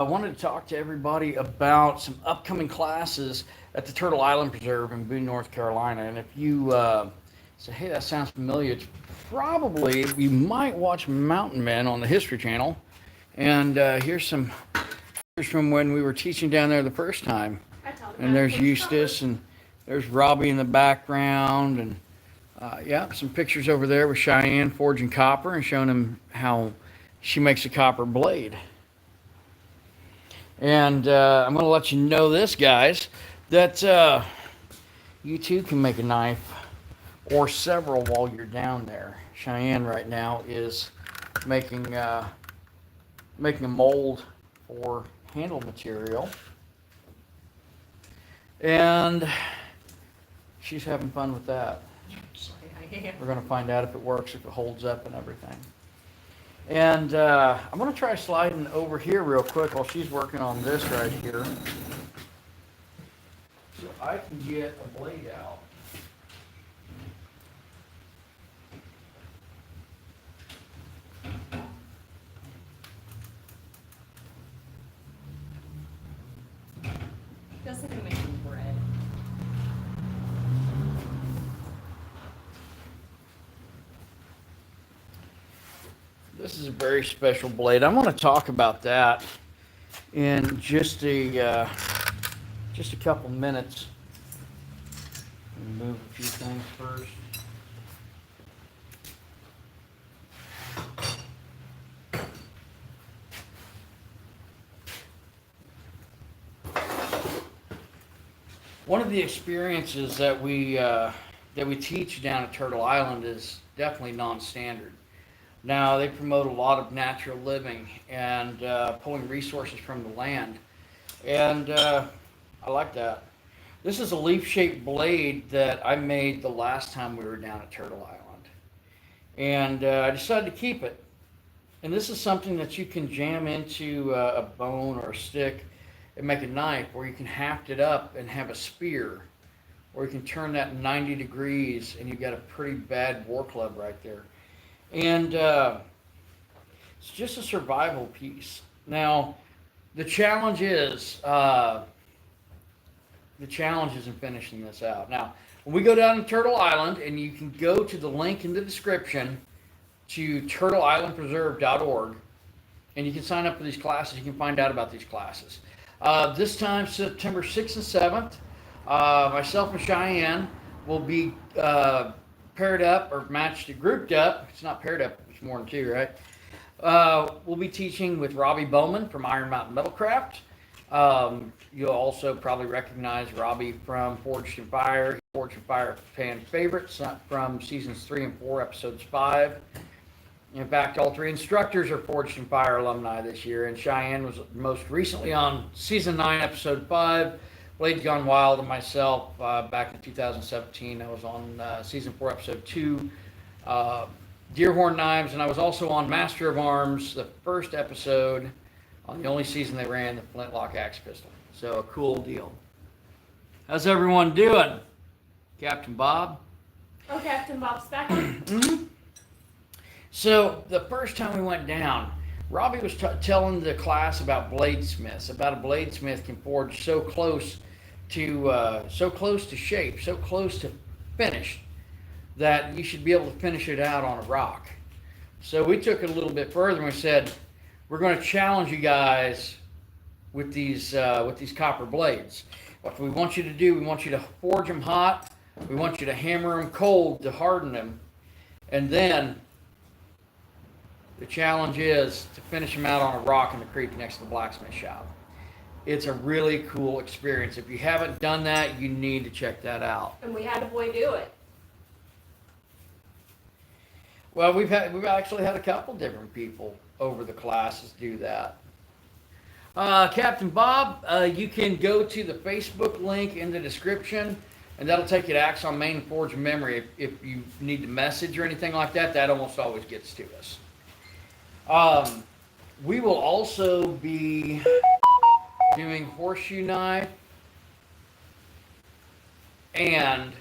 I wanted to talk to everybody about some upcoming classes at the Turtle Island Preserve in Boone, North Carolina. And if you say, hey, that sounds familiar, it's probably, you might watch Mountain Men on the History Channel. And here's some pictures from when we were teaching down there the first time. And there's Eustace, and there's Robby in the background, and yeah, some pictures over there with Cheyenne forging copper and showing them how she makes a copper blade. And I'm going to let you know this, guys, that you too can make a knife or several while you're down there. Cheyenne right now is making making a mold for handle material, and she's having fun with that. We're going to find out if it works, if it holds up and everything. And I'm going to try sliding over here real quick while she's working on this right here, so I can get a blade out. Feels like I'm making bread. This is a very special blade. I'm going to talk about that in just a couple minutes. Move a few things first. One of the experiences that we teach down at Turtle Island is definitely non-standard. Now, they promote a lot of natural living and pulling resources from the land. And I like that. This is a leaf-shaped blade that I made the last time we were down at Turtle Island. And I decided to keep it. And this is something that you can jam into a bone or a stick and make a knife, or you can haft it up and have a spear, or you can turn that 90 degrees and you've got a pretty bad war club right there. And it's just a survival piece. Now, the challenge is in finishing this out. Now, when we go down to Turtle Island, and you can go to the link in the description to turtleislandpreserve.org, and you can sign up for these classes. You can find out about these classes. This time, September 6th and 7th, myself and Cheyenne will be paired up or grouped up. It's not paired up, it's more than two, right? We'll be teaching with Robby Bowman from Iron Mountain Metalcraft. You'll also probably recognize Robby from Forged in Fire. Forged in Fire fan favorites from seasons 3 and 4, episodes 5. In fact, all three instructors are Forged in Fire alumni this year, and Cheyenne was most recently on season 9, episode 5. Blades Gone Wild, and myself back in 2017. I was on season 4, episode 2, Deerhorn Knives, and I was also on Master of Arms, the first episode on the only season they ran, the Flintlock Axe Pistol. So a cool deal. How's everyone doing? Captain Bob? Oh, Captain Bob's back on. Mm-hmm. So the first time we went down, Robby was telling the class about bladesmiths, about a bladesmith can forge so close to shape, so close to finish, that you should be able to finish it out on a rock. So we took it a little bit further and we said, we're going to challenge you guys with these copper blades. What we want you to do, we want you to forge them hot, we want you to hammer them cold to harden them, and then the challenge is to finish them out on a rock in the creek next to the blacksmith shop. It's a really cool experience. If you haven't done that, you need to check that out. And we had a boy do it. Well, we've actually had a couple different people over the classes do that. Captain Bob, you can go to the Facebook link in the description, and that'll take you to Axon Main Forge Memory. If you need to message or anything like that, that almost always gets to us. We will also be doing horseshoe knife and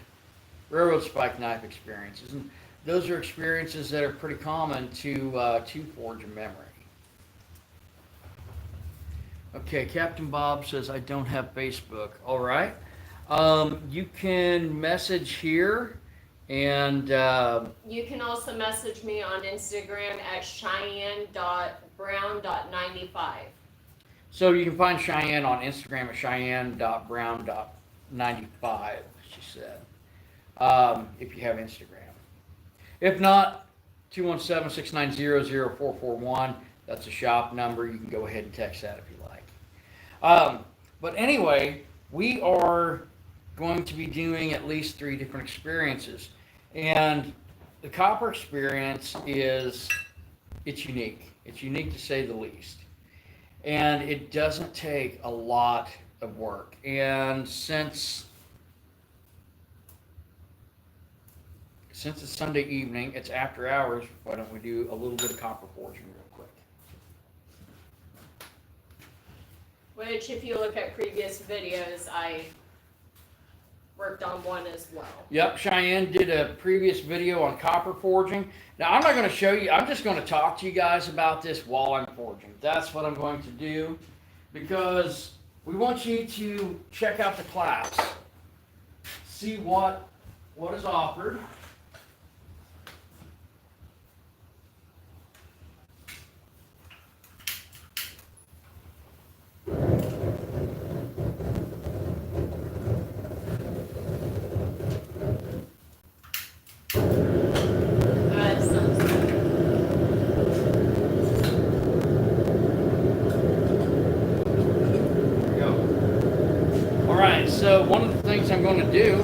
railroad spike knife experiences. And those are experiences that are pretty common to forge a memory. Okay, Captain Bob says I don't have Facebook. All right. You can message here and You can also message me on Instagram at cheyenne.brown.95. so you can find Cheyenne on Instagram at cheyenne.brown.95, she said, if you have Instagram. If not, 217-690-0441. That's a shop number. You can go ahead and text that if you like. But anyway, we are going to be doing at least 3 different experiences. And the copper experience it's unique. It's unique to say the least. And it doesn't take a lot of work. And since it's Sunday evening, it's after hours, why don't we do a little bit of copper forging real quick? Which, if you look at previous videos, I worked on one as well. Yep, Cheyenne did a previous video on copper forging. Now, I'm not going to show you, I'm just going to talk to you guys about this while I'm forging. That's what I'm going to do, because we want you to check out the class, see what is offered. So one of the things I'm going to do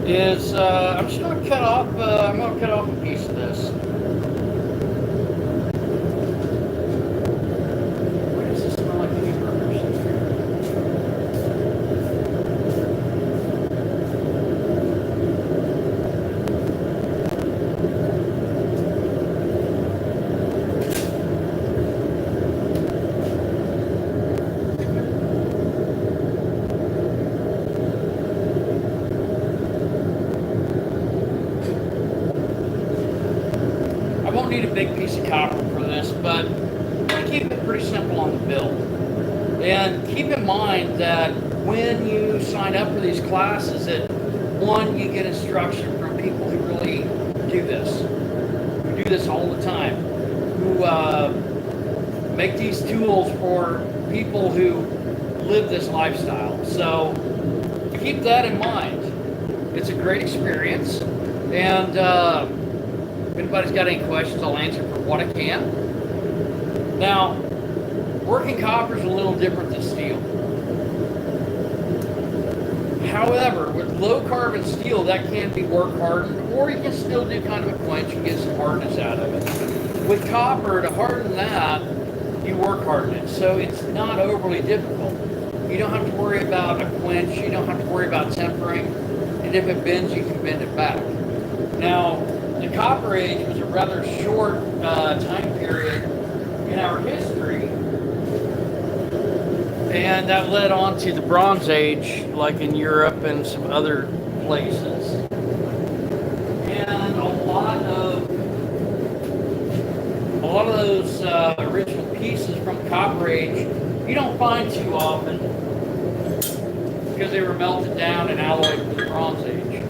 is I'm just going to cut off a piece of this. Why does this smell like hamburgers? Need a big piece of copper for this, but I'm going to keep it pretty simple on the build. And keep in mind that when you sign up for these classes, that one, you get instruction from people who really do this, who do this all the time, who make these tools for people who live this lifestyle. So keep that in mind. It's a great experience, and if anybody's got any questions, I'll answer for what I can. Now, working copper is a little different than steel. However, with low carbon steel, that can be work hardened, or you can still do kind of a quench and get some hardness out of it. With copper, to harden that, you work harden it, so it's not overly difficult. You don't have to worry about a quench, you don't have to worry about tempering, and if it bends, you can bend it back. Now, the Copper Age was a rather short time period in our history, and that led on to the Bronze Age, like in Europe and some other places. And a lot of those original pieces from the Copper Age you don't find too often because they were melted down and alloyed for the Bronze Age.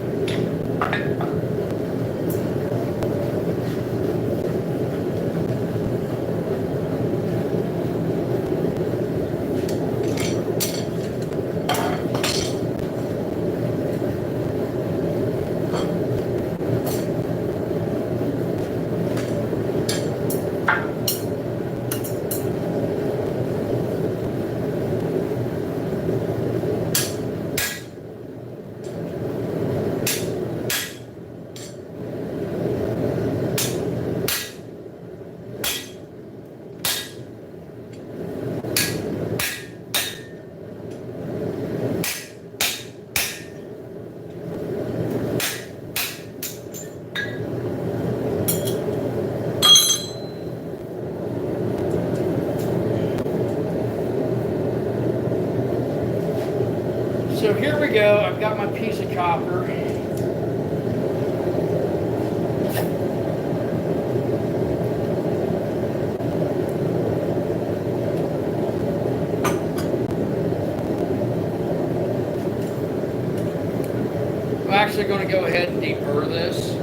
So here we go. I've got my piece of copper. actually going to go ahead and deburr this.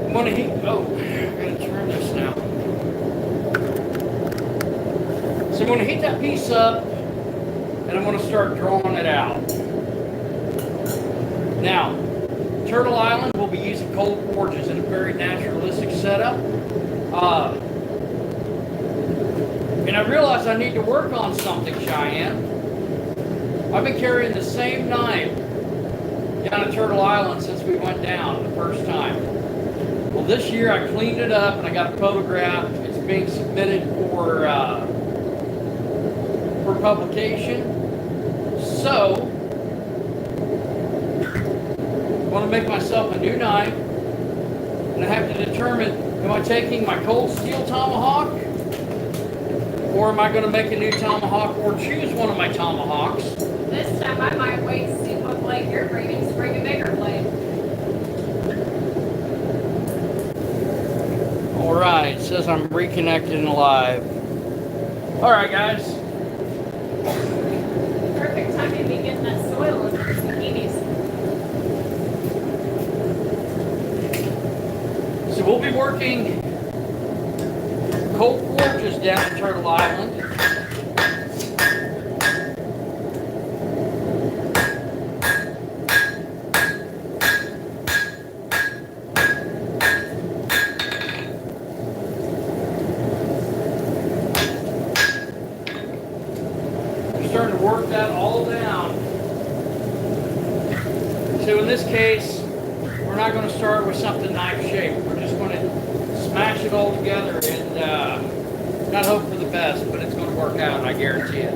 I'm going to heat, oh, I'm going to turn this now. So I'm going to heat that piece up, and I'm going to start drawing it out. Now, Turtle Island will be using cold forges in a very naturalistic setup. And I realize I need to work on something, Cheyenne. I've been carrying the same knife down at Turtle Island since we went down the first time. Well, this year I cleaned it up and I got a photograph. It's being submitted for publication. So, I want to make myself a new knife, and I have to determine, am I taking my cold steel tomahawk, or am I going to make a new tomahawk, or choose one of my tomahawks? This time I might wait to see what blade you're bringing, to bring a bigger blade. Alright, it says I'm reconnected and alive. Alright, guys. Perfect time to be getting that soil in those bikinis. So we'll be working cold forges down at Turtle Island. Starting to work that all down. So in this case, we're not going to start with something knife shaped. We're just going to smash it all together and not hope for the best, but it's going to work out, I guarantee it.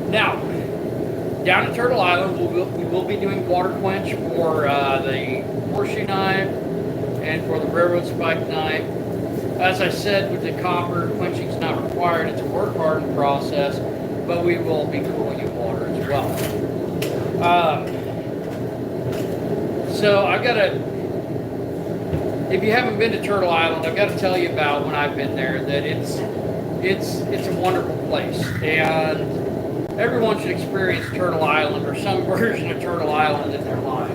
Now, down at Turtle Island, we will be doing water quench for the horseshoe knife and for the railroad spike knife. As I said, with the copper, quenching is not required. It's a work hardened process, but we will be cooling in water as well. So I've got to, if you haven't been to Turtle Island, I've got to tell you about when I've been there, that it's a wonderful place, and everyone should experience Turtle Island or some version of Turtle Island in their life.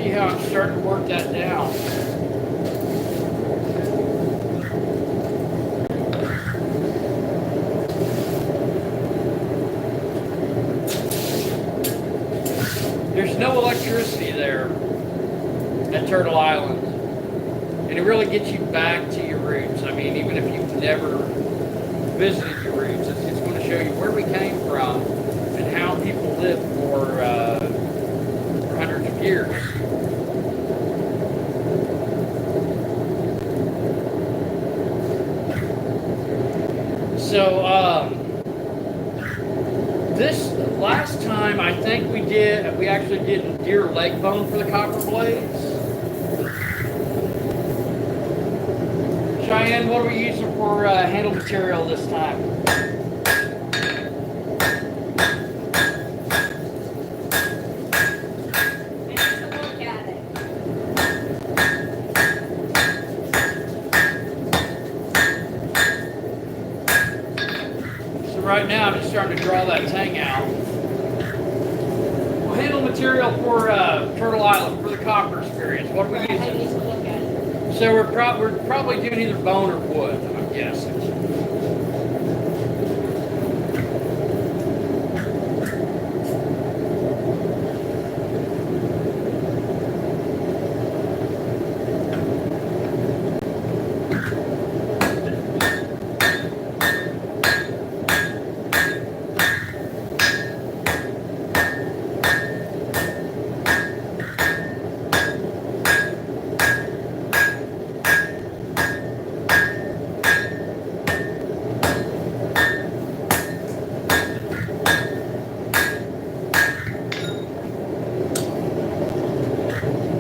How I'm starting to work that down. There's no electricity there at Turtle Island, and it really gets you back to your roots. I mean, even if you've never visited your roots, it's going to show you where we came from and how people lived for hundreds of years. So, This last time I think we actually did deer leg bone for the copper blades. Cheyenne, what are we using for handle material this time? Right now, I'm just starting to draw that tang out. Well, handle material for Turtle Island for the copper experience. What are we using? I need to look at it. So we're probably doing either bone or wood, I'm guessing.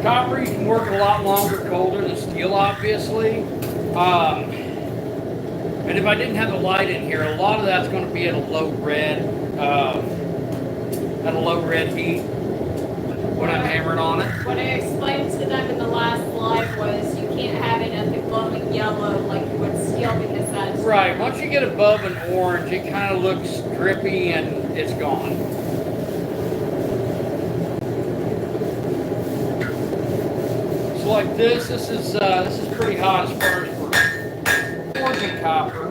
Copper, you can work a lot longer, colder than steel, obviously. And if I didn't have the light in here, a lot of that's going to be at a low red heat when I'm hammering on it. What I explained to them in the last live was you can't have it at the glowing yellow like you would steel because that's... Right, once you get above an orange, it kind of looks drippy and it's gone. So like this is pretty hot as far as for forging copper.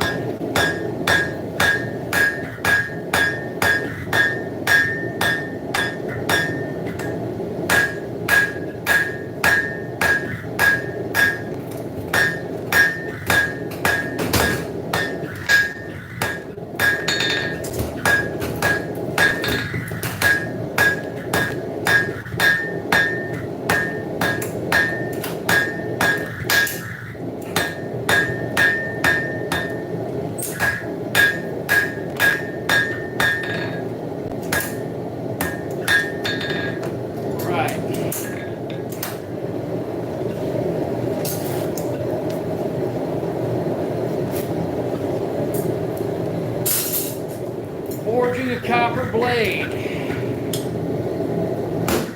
Forging a copper blade.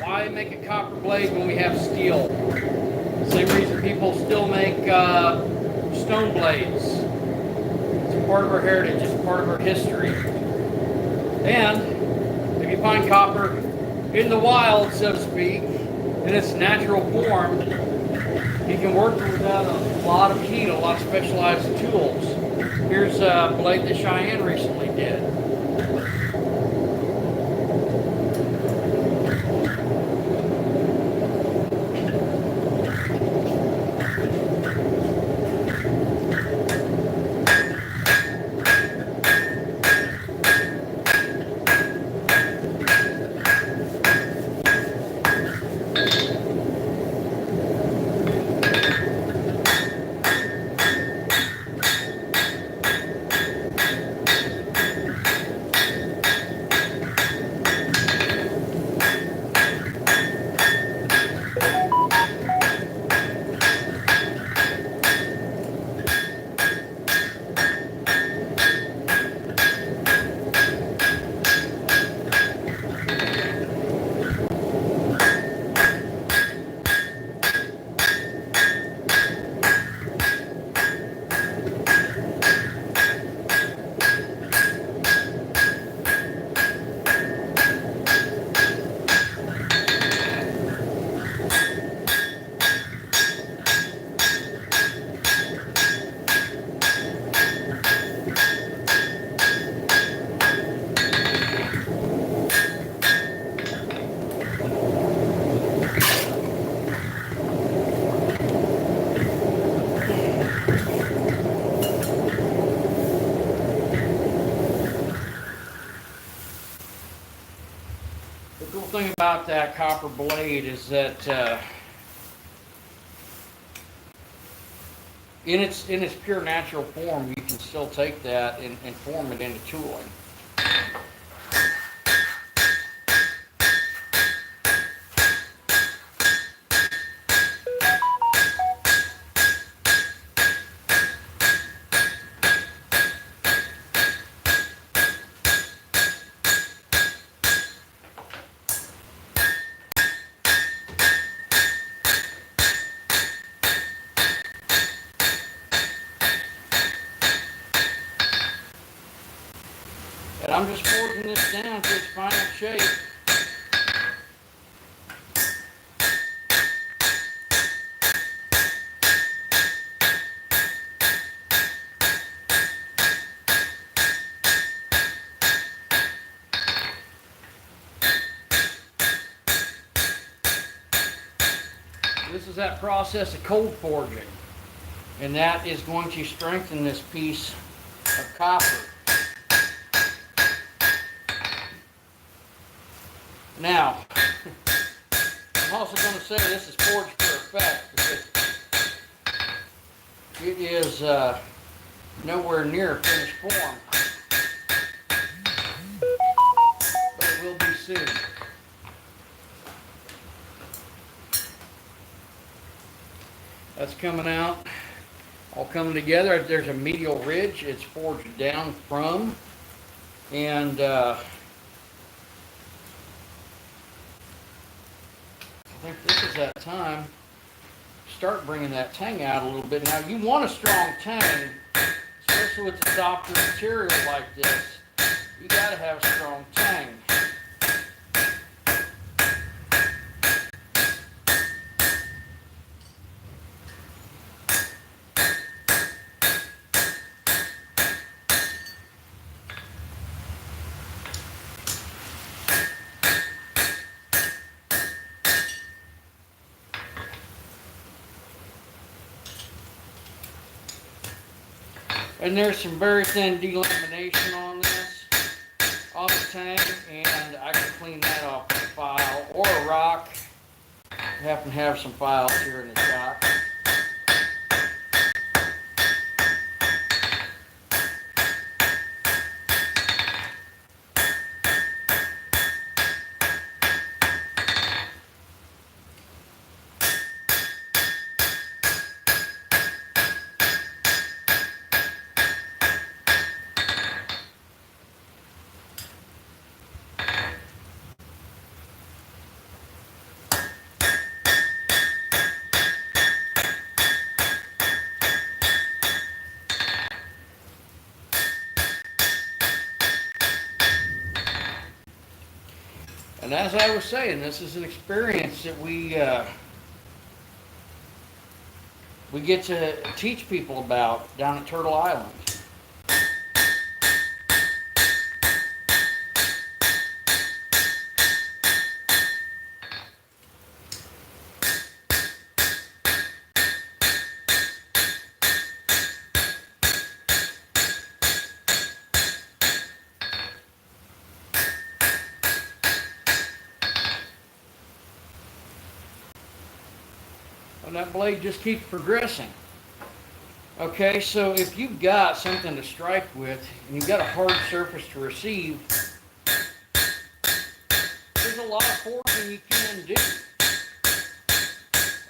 Why make a copper blade when we have steel? Same reason people still make stone blades. It's part of our heritage, it's part of our history. And if you find copper in the wild, so to speak, in its natural form, you can work it without a lot of heat, a lot of specialized tools. Here's a blade that Cheyenne recently did. Thing about that copper blade is that in its pure natural form, you can still take that and form it into tooling. I'm just forging this down to its final shape. This is that process of cold forging, and that is going to strengthen this piece of copper. Now, I'm also going to say this is forged for effect because it is nowhere near a finished form, but it will be soon. That's coming out, all coming together. There's a medial ridge it's forged down from, and I think this is that time. Start bringing that tang out a little bit. Now you want a strong tang, especially with the softer material like this. You got to have a strong tang. And there's some very thin delamination on this, on the tang, and I can clean that off with a file or a rock. I happen to have some files here in the shop. And as I was saying, this is an experience that we get to teach people about down at Turtle Island. And that blade just keeps progressing. Okay, so if you've got something to strike with, and you've got a hard surface to receive, there's a lot of forging you can do.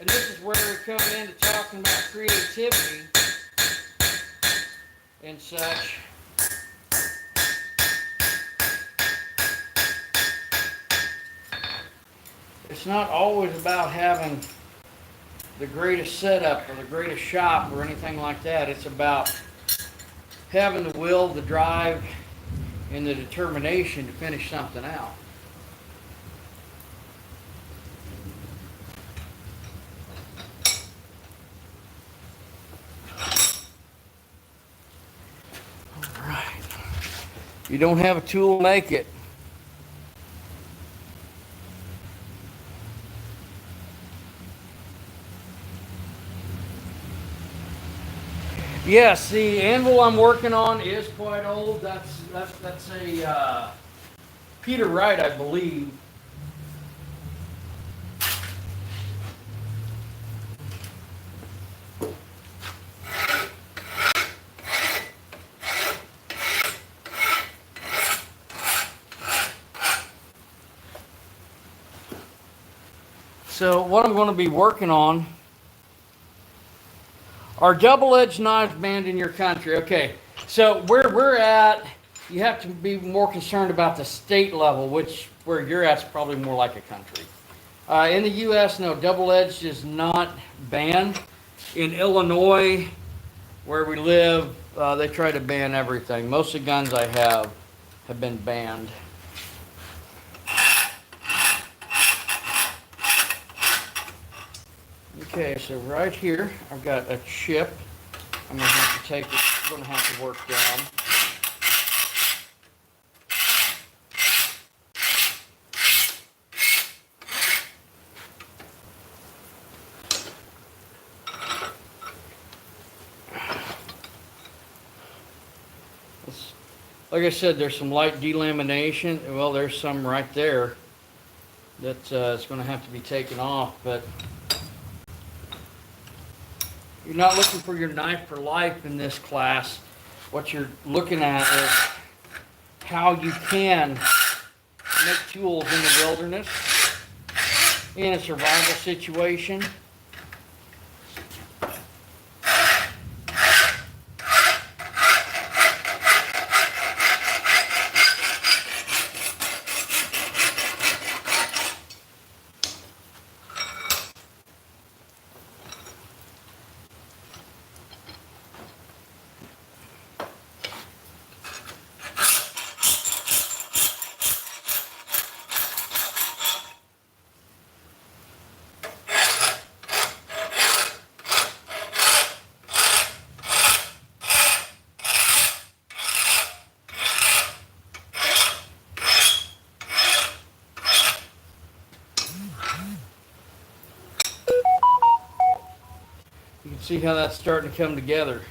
And this is where we come into talking about creativity and such. It's not always about having the greatest setup or the greatest shop or anything like that. It's about having the will, the drive, and the determination to finish something out. All right. You don't have a tool, make it. Yes, the anvil I'm working on is quite old. That's a Peter Wright, I believe. So what I'm going to be working on are double-edged knives banned in your country. Okay, so where we're at, you have to be more concerned about the state level, which where you're at is probably more like a country. In the U.S., no, double-edged is not banned. In Illinois, where we live, they try to ban everything. Most of the guns I have have been banned. Okay, so right here, I've got a chip. I'm going to have to take it, I'm going to have to work down. Like I said, there's some light delamination. Well, there's some right there that is going to have to be taken off. But you're not looking for your knife for life in this class. What you're looking at is how you can make tools in the wilderness, in a survival situation. You can see how that's starting to come together.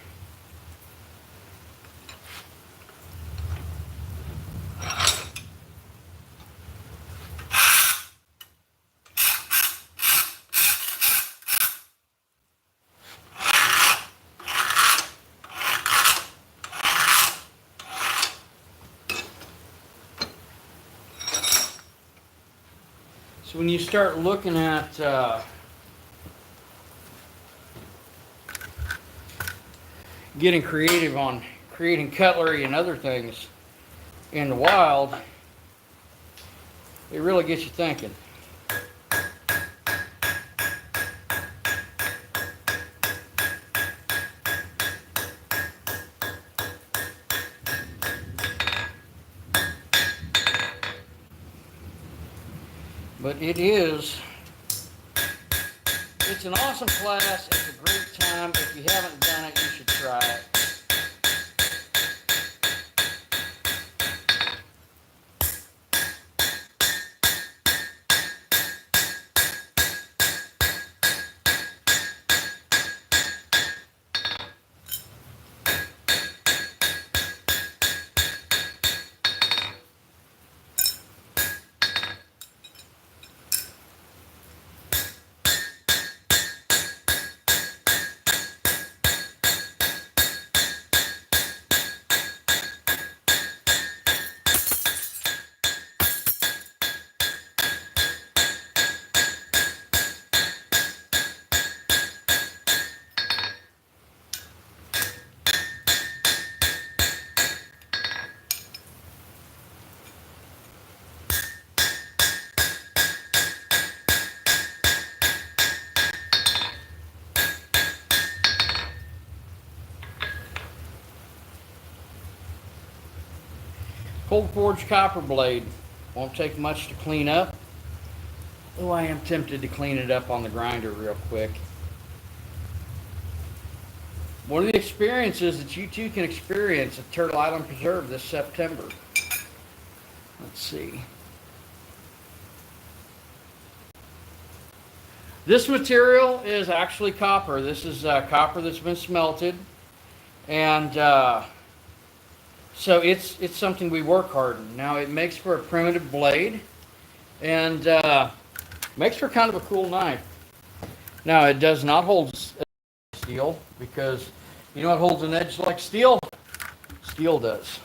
So when you start looking at getting creative on creating cutlery and other things in the wild, it really gets you thinking. But it's an awesome class. It's a great time. If you haven't done it, you should try it. Cold forged copper blade. Won't take much to clean up. Oh, I am tempted to clean it up on the grinder real quick. One of the experiences that you too can experience at Turtle Island Preserve this September. Let's see. This material is actually copper. This is copper that's been smelted. And so it's something we work harden. Now it makes for a primitive blade and makes for kind of a cool knife. Now it does not hold steel because you know what holds an edge like steel? Steel does.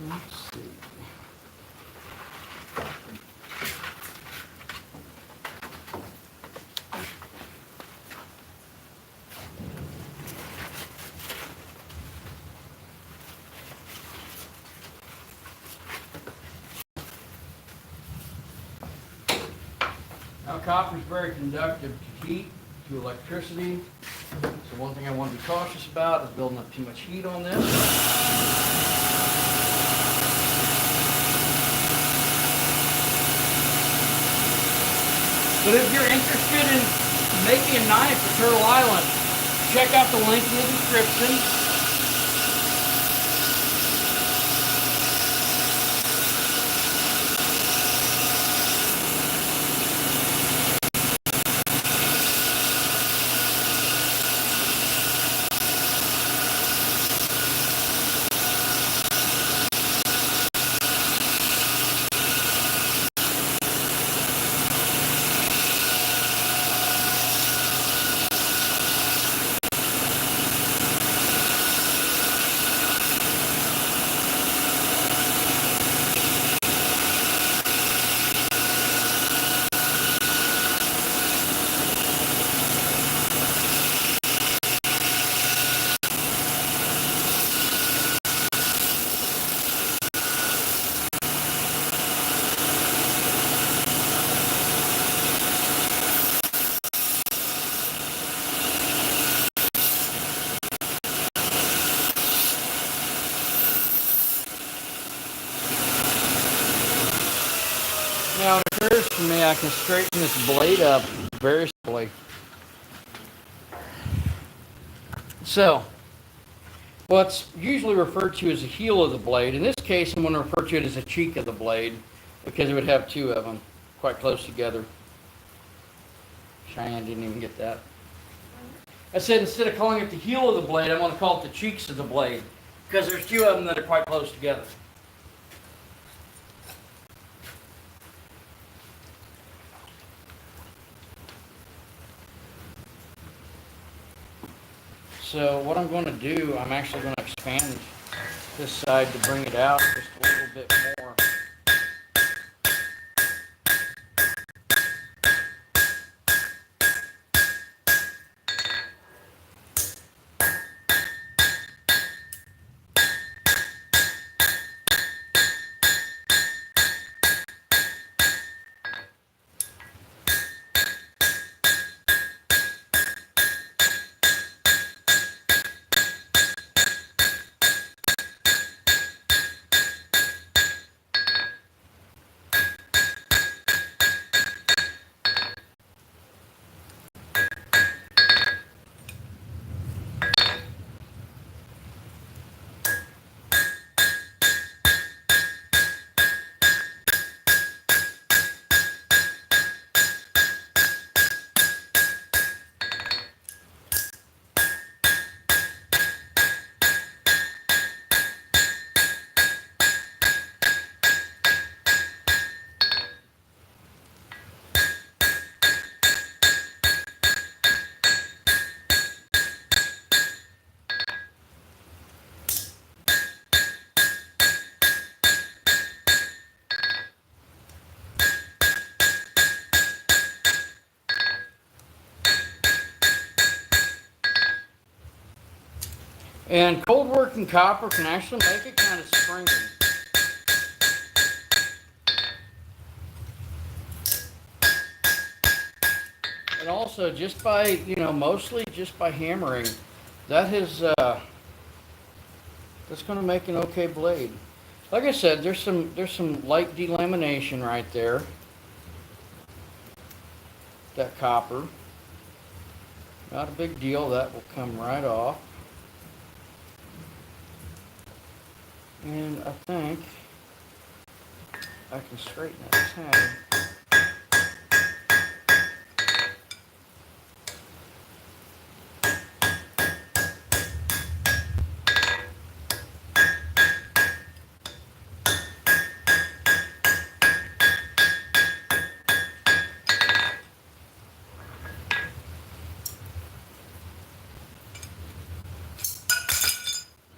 Let's see. Now copper is very conductive to heat, to electricity. So one thing I want to be cautious about is building up too much heat on this. But if you're interested in making a knife for Turtle Island, check out the link in the description. Now it occurs to me I can straighten this blade up very simply. So, what's usually referred to as the heel of the blade, in this case I'm going to refer to it as the cheek of the blade because it would have two of them quite close together. Cheyenne didn't even get that. I said instead of calling it the heel of the blade, I'm going to call it the cheeks of the blade because there's two of them that are quite close together. So what I'm going to do, I'm actually going to expand this side to bring it out just a little bit more. And cold working copper can actually make it kind of springy. And also just by, mostly just by hammering, that's going to make an okay blade. Like I said, there's some light delamination right there. That copper. Not a big deal, that will come right off. And I think I can straighten that tag.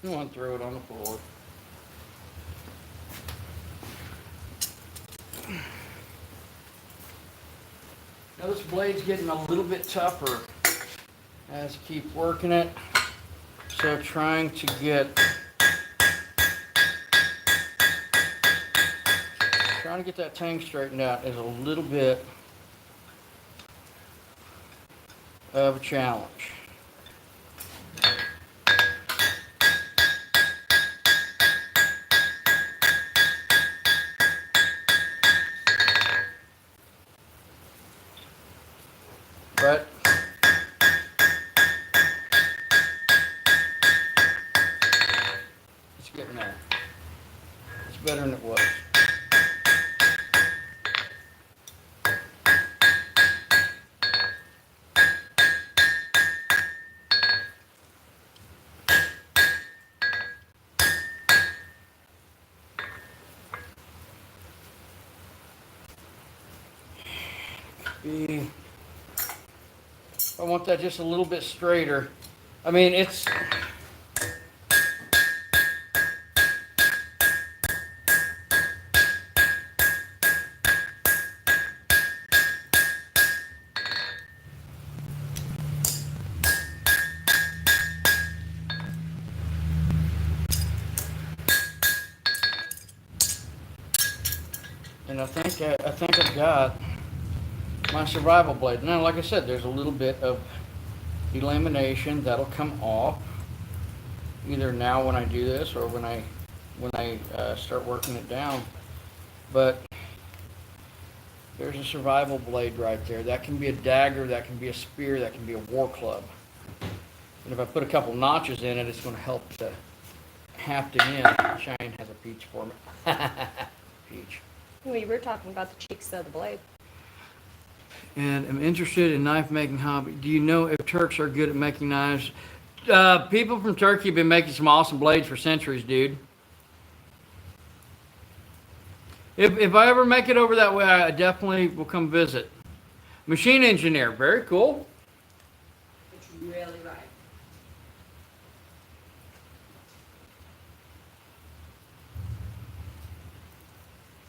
You want to throw it on the floor. Now this blade's getting a little bit tougher as I keep working it. So trying to get that tang straightened out is a little bit of a challenge. better than it was. I want that just a little bit straighter. I mean, it's... And I think I've got my survival blade. Now, like I said, there's a little bit of delamination that'll come off either now when I do this or when I start working it down. But there's a survival blade right there. That can be a dagger, that can be a spear, that can be a war club. And if I put a couple notches in it, it's going to help to haft it in. Cheyenne has a peach for me. Peach. We were talking about the cheeks of the blade. And I'm interested in knife making hobby. Do you know if Turks are good at making knives? People from Turkey have been making some awesome blades for centuries, dude. If I ever make it over that way, I definitely will come visit. Machine engineer, very cool. It's really right.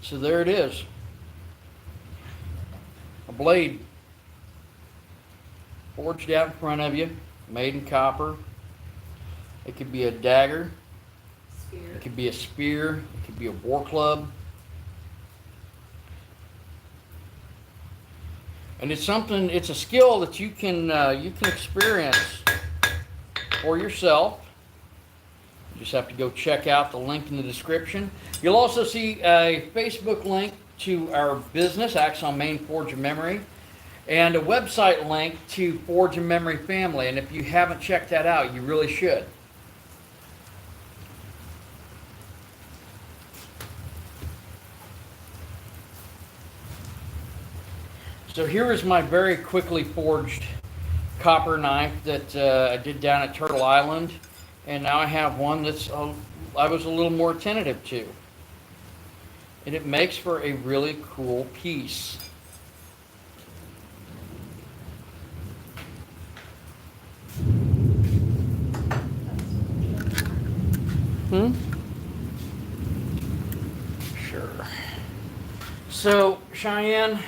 So there it is. A blade forged out in front of you, made in copper. It could be a dagger. Spear. It could be a spear. It could be a war club. And it's something, it's a skill that you can experience for yourself. You just have to go check out the link in the description. You'll also see a Facebook link to our business, Axon Main Forge of Memory, and a website link to Forge of Memory Family. And if you haven't checked that out, you really should. So here is my very quickly forged copper knife that I did down at Turtle Island. And now I have one that's I was a little more attentive to. And it makes for a really cool piece. Sure. So, Cheyenne,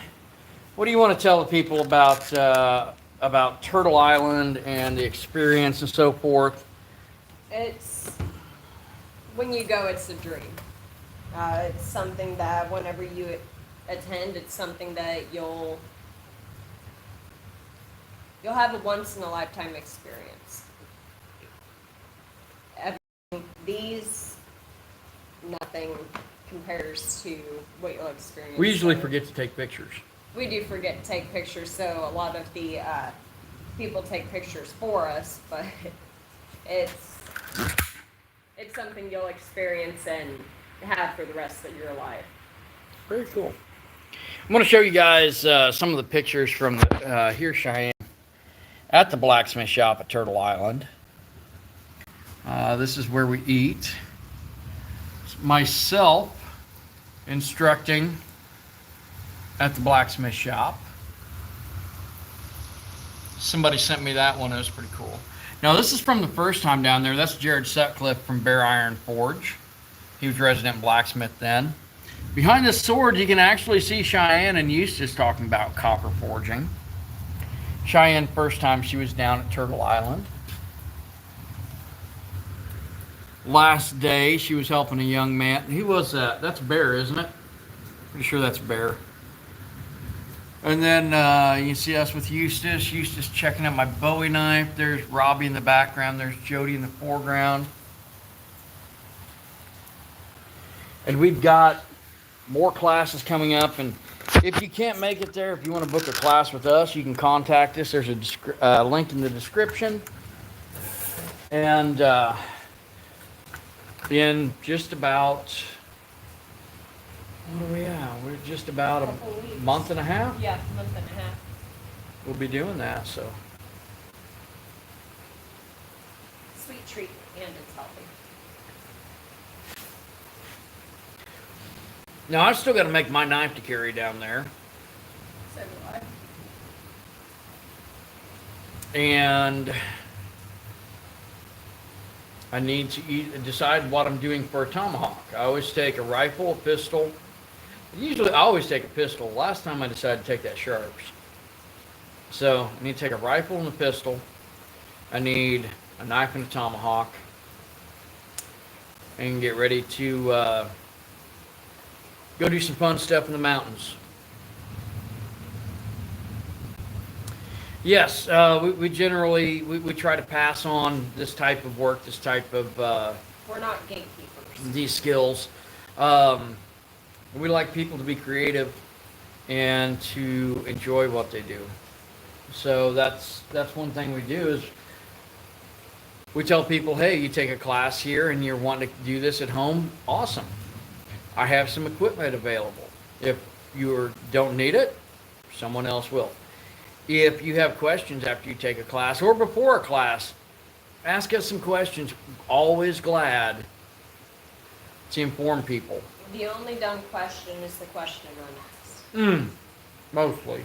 what do you want to tell the people about Turtle Island and the experience and so forth? It's, when you go, it's a dream. It's something that whenever you attend, it's something that you'll have a once-in-a-lifetime experience. These, nothing compares to what you'll experience. We usually forget to take pictures. We do forget to take pictures, so a lot of the people take pictures for us, but it's something you'll experience and have for the rest of your life. Very cool. I'm going to show you guys some of the pictures from the here, Cheyenne, at the blacksmith shop at Turtle Island. This is where we eat. It's myself instructing at the blacksmith shop. Somebody sent me that one. It was pretty cool. Now, this is from the first time down there. That's Jared Sutcliffe from Bare Iron Forge. He was resident blacksmith then. Behind the sword, you can actually see Cheyenne and Eustace talking about copper forging. Cheyenne, first time she was down at Turtle Island. Last day, she was helping a young man. Who was that? That's Bear, isn't it? Pretty sure that's Bear. And then you see us with Eustace. Eustace checking out my Bowie knife. There's Robby in the background. There's Jody in the foreground. And we've got more classes coming up. And if you can't make it there, if you want to book a class with us, you can contact us. There's a link in the description. And in just about What are we at? We're just about Couple a weeks. month and a half. Yeah, month and a half. We'll be doing that, so. Sweet treat, and it's healthy. Now, I still got to make my knife to carry down there. So do I. And I need to decide what I'm doing for a tomahawk. I always take a rifle, a pistol. Usually, I always take a pistol. Last time I decided to take that Sharps. So, I need to take a rifle and a pistol. I need a knife and a tomahawk. And get ready to go do some fun stuff in the mountains. Yes, we generally we try to pass on this type of work, this type of We're not gatekeepers. these skills. We like people to be creative and to enjoy what they do. So that's one thing we do is we tell people, hey, you take a class here and you're wanting to do this at home, awesome. I have some equipment available. If you don't need it, someone else will. If you have questions after you take a class or before a class, ask us some questions. Always glad to inform people. The only dumb question is the question unasked. Mostly.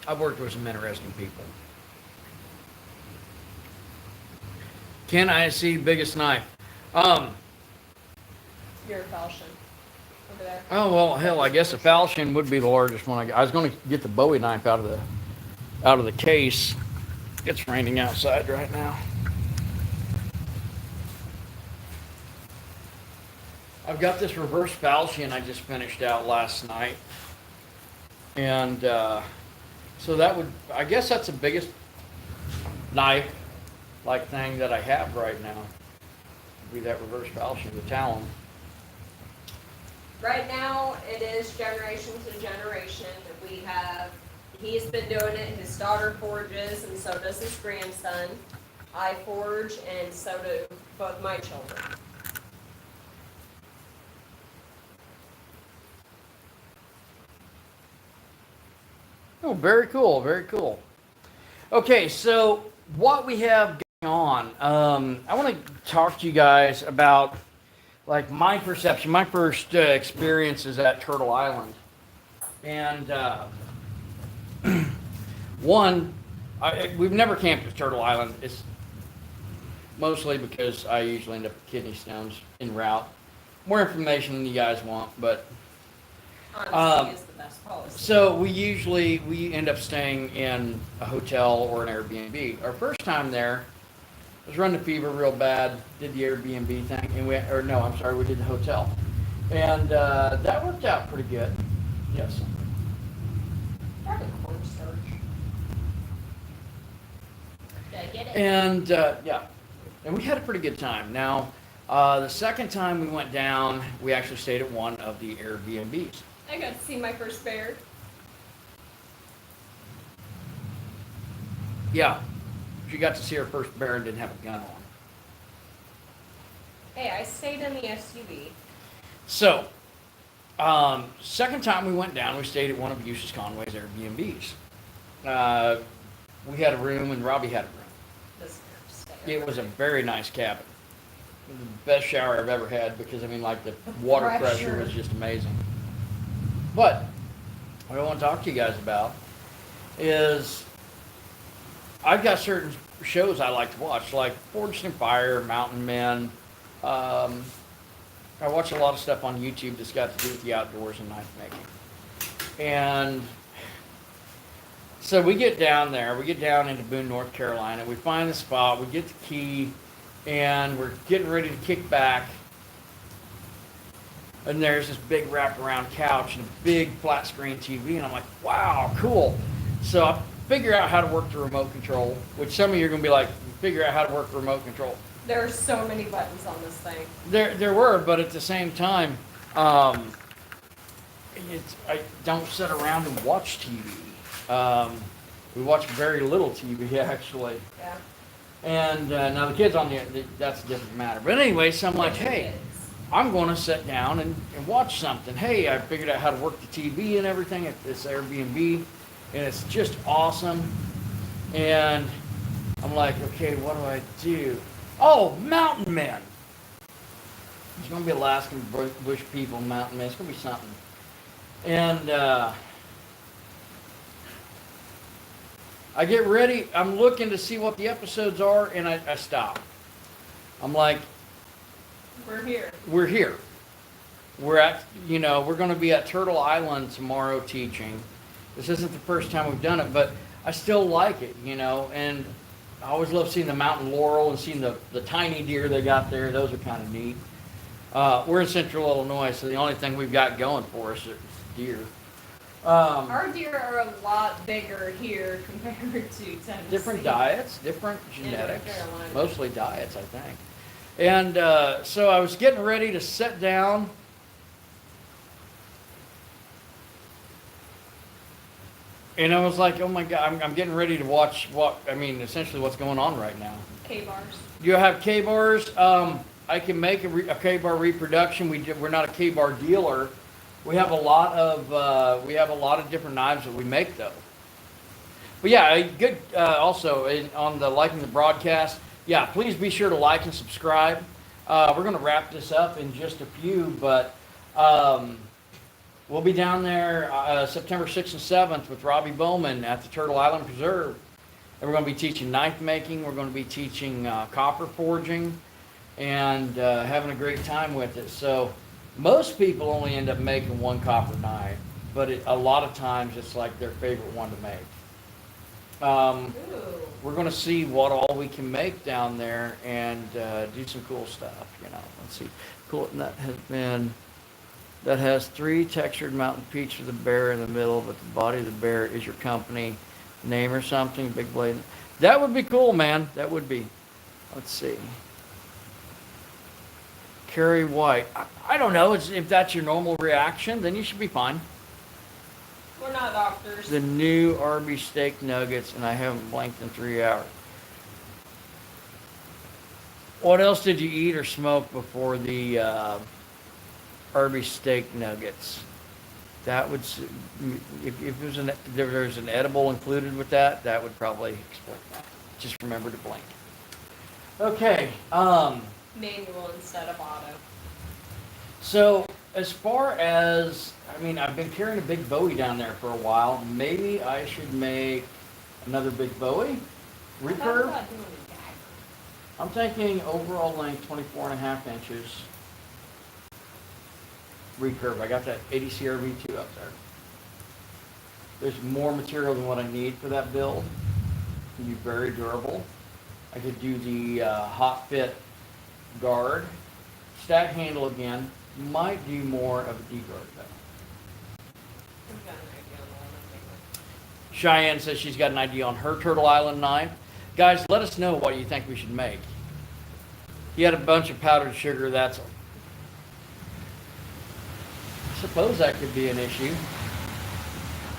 I've worked with some interesting people. Can I see biggest knife? Your falchion over there. Oh well, hell, I guess a falchion would be the largest one. I was going to get the Bowie knife out of the case. It's raining outside right now. I've got this reverse falchion I just finished out last night, and so I guess that's the biggest knife-like thing that I have right now. Would be that reverse falchion, the Talon. Right now, it is generation to generation. He's been doing it, his daughter forges, and so does his grandson. I forge, and so do both my children. Oh, very cool, very cool. Okay, so what we have going on, I want to talk to you guys about like my perception, my first experiences at Turtle Island. And we've never camped at Turtle Island. It's mostly because I usually end up with kidney stones en route. More information than you guys want, but Honesty is the best policy. so we end up staying in a hotel or an Airbnb. Our first time there was running a fever real bad, did the Airbnb thing, and we did the hotel. And that worked out pretty good. Yes. Probably cornstarch. Did I get it? And yeah, and we had a pretty good time. Now, the second time we went down, we actually stayed at one of the Airbnbs. I got to see my first bear. Yeah, she got to see her first bear and didn't have a gun on. Hey, I stayed in the SUV. So, second time we went down, we stayed at one of Eustace Conway's Airbnbs. We had a room and Robby had a room. This stay It was a very nice cabin. It was the best shower I've ever had because, I mean, like the water pressure was just amazing. But what I want to talk to you guys about is I've got certain shows I like to watch, like Forged in Fire, Mountain Men. I watch a lot of stuff on YouTube that's got to do with the outdoors and knife making. And so we get down there, we get down into Boone, North Carolina, we find the spot, we get the key, and we're getting ready to kick back. And there's this big wraparound couch and a big flat screen TV, and I'm like, wow, cool. So I figure out how to work the remote control, which some of you are going to be like, figure out how to work the remote control. There are so many buttons on this thing. There were, but at the same time, I don't sit around and watch TV. We watch very little TV, actually. Yeah. And now the kids on that's a different matter. But anyway, so I'm like, hey, I'm going to sit down and watch something. Hey, I figured out how to work the TV and everything at this Airbnb, and it's just awesome. And I'm like, okay, what do I do? Oh, mountain men. There's going to be Alaskan bush people, mountain men. It's going to be something. And I get ready. I'm looking to see what the episodes are, and I stop. I'm like, We're here. we're here. We're at, we're going to be at Turtle Island tomorrow teaching. This isn't the first time we've done it, but I still like it, and I always love seeing the mountain laurel and seeing the tiny deer they got there. Those are kind of neat. We're in central Illinois, so the only thing we've got going for us is deer. Our deer are a lot bigger here compared to Tennessee. Different diets, different genetics, North Carolina. mostly diets, I think. And so I was getting ready to sit down. And I was like, oh my God, I'm getting ready to watch essentially what's going on right now. K-bars. You have K-bars. I can make a K-bar reproduction. We're not a K-bar dealer. We have a lot of different knives that we make though. But yeah, good. Also on the liking the broadcast. Yeah, please be sure to like and subscribe. We're going to wrap this up in just a few, but we'll be down there September 6th and 7th with Robby Bowman at the Turtle Island Preserve. And we're going to be teaching knife making. We're going to be teaching copper forging and having a great time with it. So most people only end up making one copper knife, but a lot of times it's like their favorite one to make. We're going to see what all we can make down there and do some cool stuff. Let's see. Cool. And that has 3 textured mountain peaks with a bear in the middle, but the body of the bear is your company name or something. Big blade. That would be cool, man. That would be. Let's see. Carrie White. I don't know. If that's your normal reaction, then you should be fine. We're not doctors. The new Arby's steak nuggets, and I haven't blinked in 3 hours. What else did you eat or smoke before the Arby's steak nuggets? That would, if there's an edible included with that, that would probably explain that. Just remember to blink. Okay. Manual instead of auto. So as far as, I've been carrying a big Bowie down there for a while. Maybe I should make another big Bowie recurve. I'm thinking overall length 24.5 inches recurve. I got that 80 CRV2 up there. There's more material than what I need for that build. It can be very durable. I could do the hot fit guard, stack handle again. Might do more of a D-guard though. Cheyenne says she's got an idea on her Turtle Island knife. Guys, let us know what you think we should make. You had a bunch of powdered sugar, I suppose that could be an issue.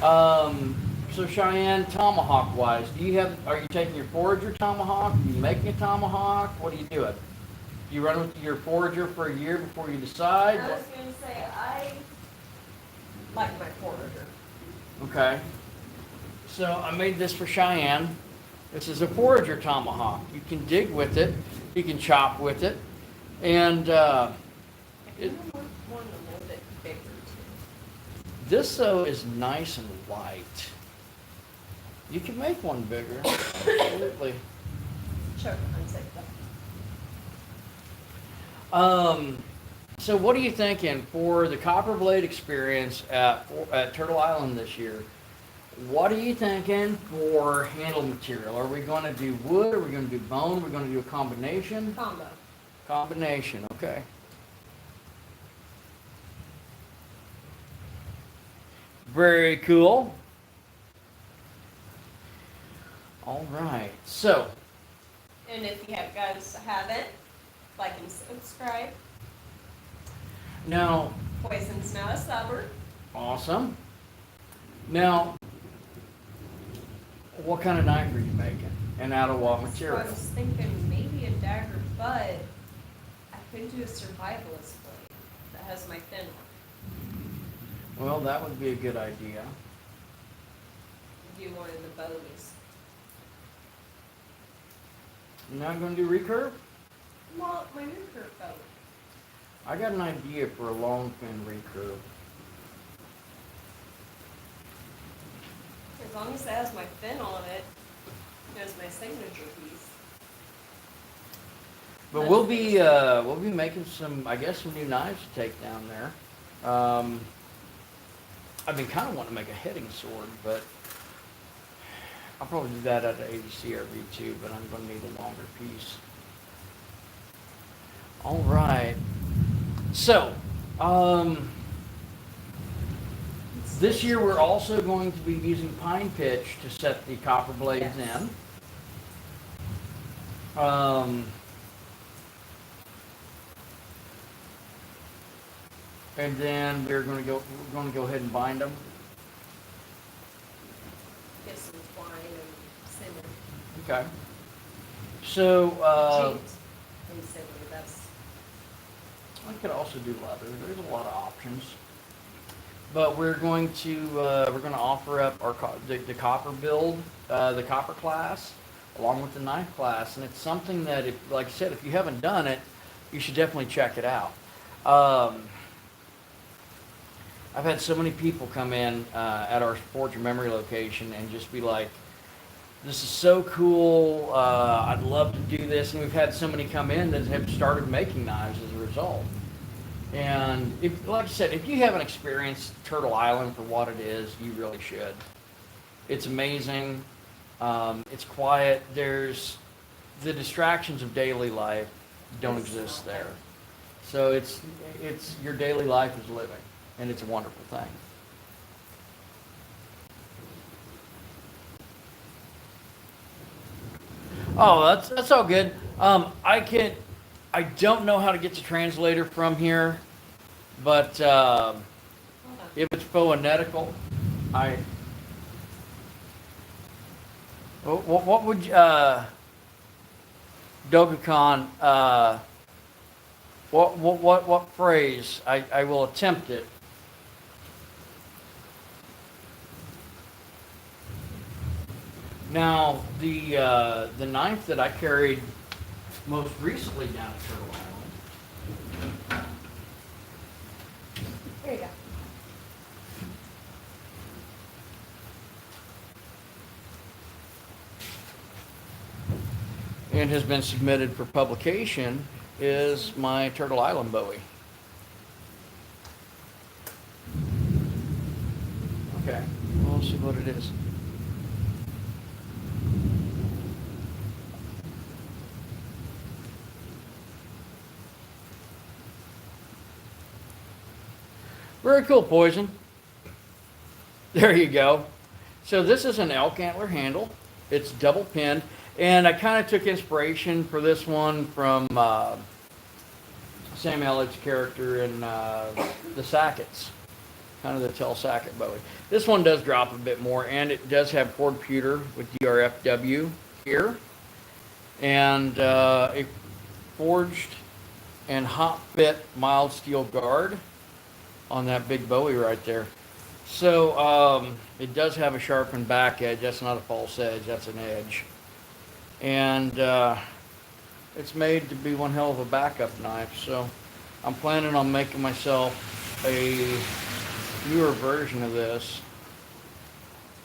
So Cheyenne, tomahawk wise, are you taking your forager tomahawk? Are you making a tomahawk? What are you doing? Do you run with your forager for a year before you decide? I was going to say, I like my forager. Okay. So I made this for Cheyenne. This is a forager tomahawk. You can dig with it. You can chop with it. And I kind of want one a little bit bigger too. this, though, is nice and light. You can make one bigger. Absolutely. Choke unsafe though. So what are you thinking for the copper blade experience at Turtle Island this year? What are you thinking for handle material? Are we going to do wood? Are we going to do bone? Are we going to do a combination? Combo. Combination, okay. Very cool. All right, so. And if you guys haven't, like and subscribe. Now. Poison's now a suburb. Awesome. Now, what kind of knife are you making? And out of what So material? I was thinking maybe a dagger, but I could do a survivalist blade. has my fin on Well, that would be a good idea. it. Do one of the bows. You're not going to do recurve? Well, my recurve bow. I got an idea for a long fin recurve. As long as it has my fin on it, as my signature piece. But That's we'll the be making some, I guess, some new knives to take down there. I've been kind of wanting to make a heading sword, but I'll probably do that at an 80 CRV too, but I'm going to need a longer piece. All right. So, this year we're also going to be using pine pitch to set the copper blades Yes. in. And then we're going to go ahead and bind them. Get some twine and cinnamon. Okay. So, Jute and cinnamon, that's, I could also do leather. There's a lot of options. But we're going to offer up our the copper build, the copper class, along with the knife class, and it's something that, if, like I said, if you haven't done it, you should definitely check it out. I've had so many people come in at our Forge of Memory location and just be like, "This is so cool! I'd love to do this." And we've had so many come in that have started making knives as a result. And if, like I said, if you haven't experienced Turtle Island for what it is, you really should. It's amazing. It's quiet. There's the distractions of daily life don't exist there. So it's your daily life is living, and it's a wonderful thing. Oh, that's all good. I don't know how to get the translator from here, but hold on. if it's phonetical, what would Doga-Khan, what phrase? I will attempt it. Now, the knife that I carried most recently down at Turtle Island. There you go. And has been submitted for publication is my Turtle Island Bowie. Okay, well, let's see what it is. Very cool, Poison. There you go. So this is an elk antler handle. It's double pinned. And I kind of took inspiration for this one from Sam Elliot's character in the Sackets, kind of the Tell Sacket Bowie. This one does drop a bit more, and it does have cord pewter with DRFW here, and a forged and hot fit mild steel guard on that big Bowie right there. So it does have a sharpened back edge. That's not a false edge, that's an edge. And it's made to be one hell of a backup knife. So I'm planning on making myself a newer version of this.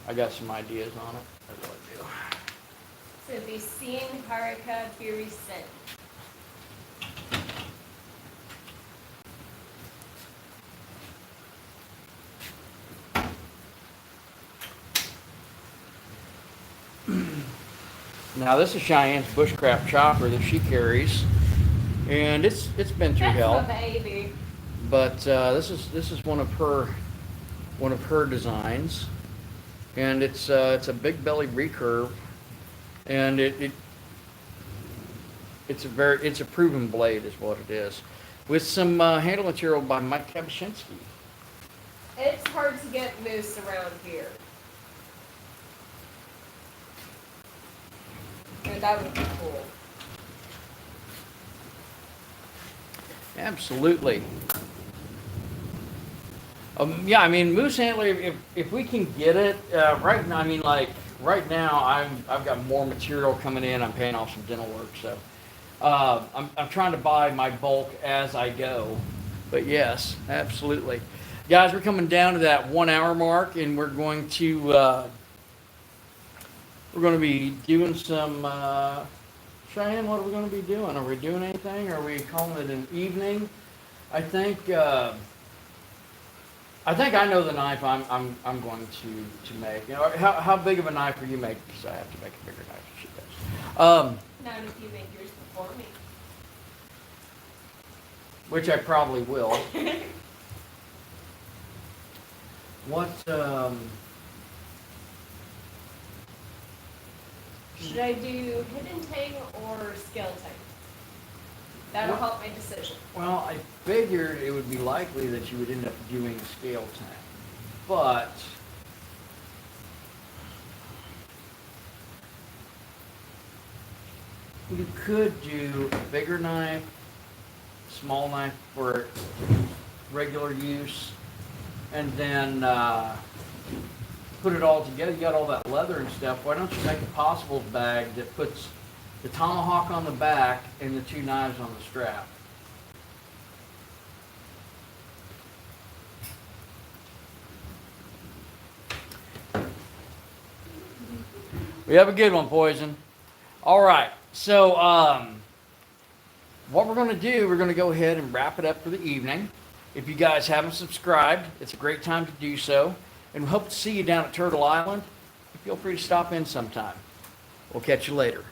I got some ideas on it. I really do. So it'd be Sin Haraka Fury Sin. Now this is Cheyenne's bushcraft chopper that she carries, and it's been through That's hell. my baby. But this is one of her designs, and it's a big belly recurve, and it's a proven blade is what it is, with some handle material by Mike Kabashinsky. It's hard to get moose around here. So that would be cool. Absolutely. Yeah, I mean, moose antler, if we can get it, right now, I mean, like, right now, I've got more material coming in, I'm paying off some dental work, so. I'm trying to buy my bulk as I go, but yes, absolutely. Guys, we're coming down to that 1 hour mark, and we're going to be doing some, Cheyenne, what are we gonna be doing? Are we doing anything? Are we calling it an evening? I think I know the knife I'm going to make. You know, how big of a knife are you making? Because I have to make a bigger knife if she does. Not if you make yours before me. Which I probably will. What Should I do hidden tang or scale tang? That'll help my decision. Well, I figured it would be likely that you would end up doing a scale tang, but you could do a bigger knife, small knife for regular use, and then put it all together. You got all that leather and stuff. Why don't you make a possibles bag that puts the tomahawk on the back and the 2 knives on the strap? We have a good one, Poison. All right, so what we're going to do, we're going to go ahead and wrap it up for the evening. If you guys haven't subscribed, it's a great time to do so. And we hope to see you down at Turtle Island. Feel free to stop in sometime. We'll catch you later.